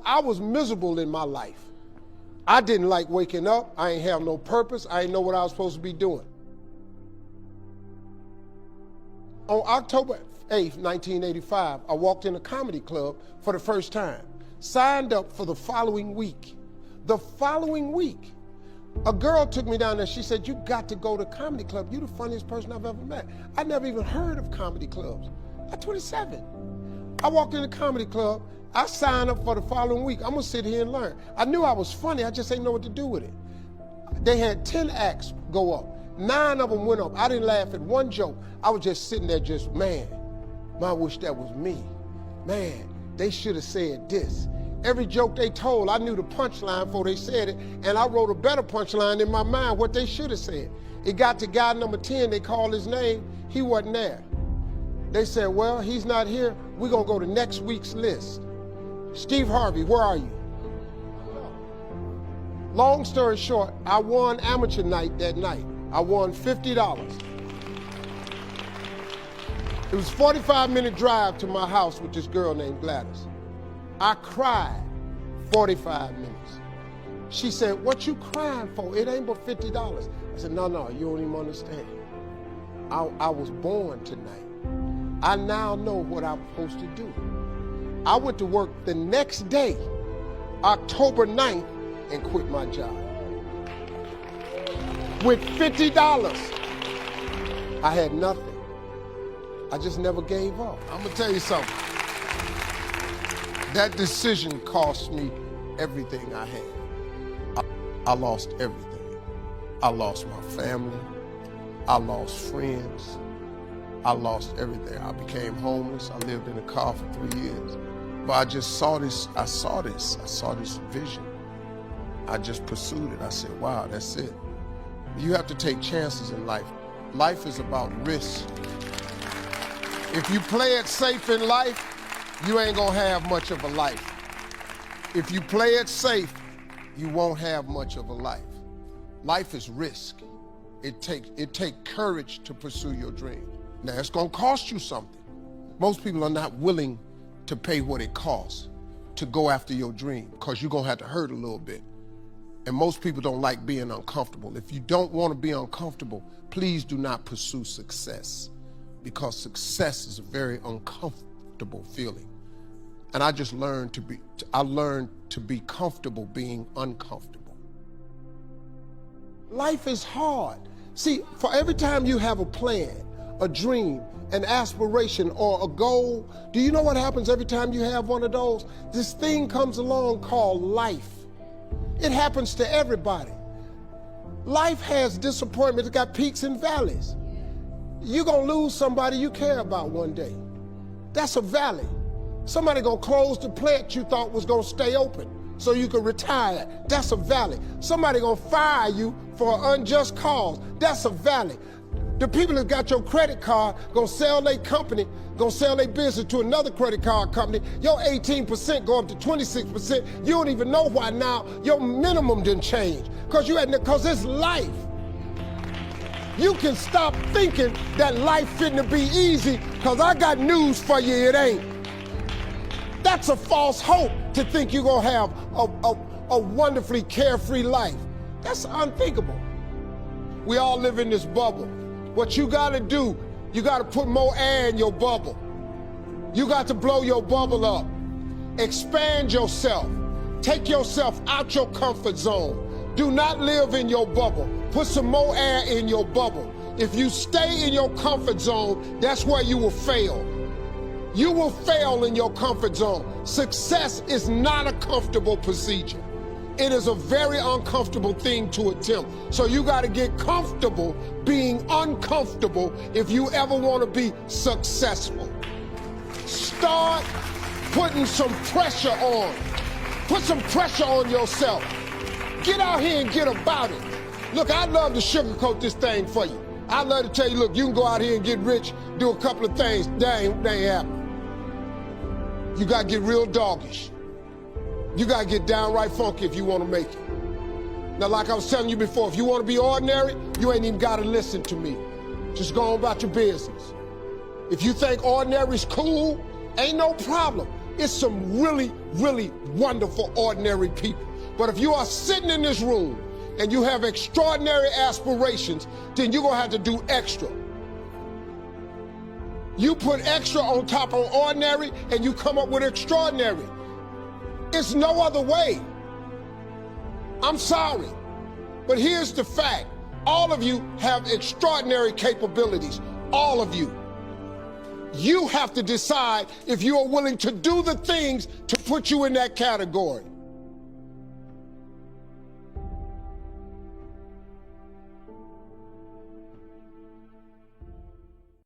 I was miserable in my life. I didn't like waking up. I ain't have no purpose. I ain't know what I was supposed to be doing. On October 8th, 1985, I walked in a comedy club for the first time. Signed up for the following week. The following week, a girl took me down there. She said, "You got to go to comedy club. You're the funniest person I've ever met." I never even heard of comedy clubs. I'm 27. I walked in the comedy club. I signed up for the following week. I'm gonna sit here and learn. I knew I was funny. I just didn't know what to do with it. They had 10 acts go up. 9 of them went up. I didn't laugh at one joke. I was just sitting there just, man, I wish that was me. Man, they should have said this. Every joke they told, I knew the punchline before they said it, and I wrote a better punchline in my mind, what they should have said. It got to guy number 10, they called his name, he wasn't there. They said, well, he's not here, we're gonna go to next week's list. Steve Harvey, where are you? Long story short, I won amateur night that night. I won $50. It was a 45-minute drive to my house with this girl named Gladys. I cried 45 minutes. She said, "What you crying for? It ain't but $50. I said, no, you don't even understand. I was born tonight. I now know what I'm supposed to do. I went to work the next day, October 9th, and quit my job. With $50, I had nothing. I just never gave up. I'm gonna tell you something. That decision cost me everything I had. I lost everything. I lost my family. I lost friends. I lost everything. I became homeless. I lived in a car for 3 years. But I just saw this, I saw this vision. I just pursued it. I said, wow, that's it. You have to take chances in life. Life is about risk. If you play it safe in life, you ain't gonna have much of a life. If you play it safe, you won't have much of a life. Life is risk. It takes courage to pursue your dream. Now, it's gonna cost you something. Most people are not willing to pay what it costs to go after your dream, because you're gonna have to hurt a little bit. And most people don't like being uncomfortable. If you don't wanna be uncomfortable, please do not pursue success, because success is a very uncomfortable feeling. And I just learned to be comfortable being uncomfortable. Life is hard. See, for every time you have a plan, a dream, an aspiration, or a goal, do you know what happens every time you have one of those? This thing comes along called life. It happens to everybody. Life has disappointment. It's got peaks and valleys. You're gonna lose somebody you care about one day. That's a valley. Somebody gonna close the plant you thought was gonna stay open so you could retire. That's a valley. Somebody gonna fire you for an unjust cause. That's a valley. The people that got your credit card gonna sell their company, gonna sell their business to another credit card company. Your 18% go up to 26%. You don't even know why now. Your minimum didn't change because it's life. You can stop thinking that life fitting be easy, because I got news for you, it ain't. That's a false hope to think you're gonna have a wonderfully carefree life. That's unthinkable. We all live in this bubble. What you gotta do, you gotta put more air in your bubble. You got to blow your bubble up. Expand yourself. Take yourself out your comfort zone. Do not live in your bubble. Put some more air in your bubble. If you stay in your comfort zone, that's where you will fail. You will fail in your comfort zone. Success is not a comfortable procedure. It is a very uncomfortable thing to attempt. So you got to get comfortable being uncomfortable if you ever want to be successful. Start putting some pressure on. Put some pressure on yourself. Get out here and get about it. Look, I'd love to sugarcoat this thing for you. I'd love to tell you, look, you can go out here and get rich, do a couple of things. That ain't happening. You got to get real doggish. You got to get downright funky if you want to make it. Now, like I was telling you before, if you want to be ordinary, you ain't even got to listen to me. Just go on about your business. If you think ordinary's cool, ain't no problem. It's some really, really wonderful, ordinary people. But if you are sitting in this room and you have extraordinary aspirations, then you're gonna have to do extra. You put extra on top of ordinary and you come up with extraordinary. It's no other way. I'm sorry, but here's the fact. All of you have extraordinary capabilities, all of you. You have to decide if you are willing to do the things to put you in that category.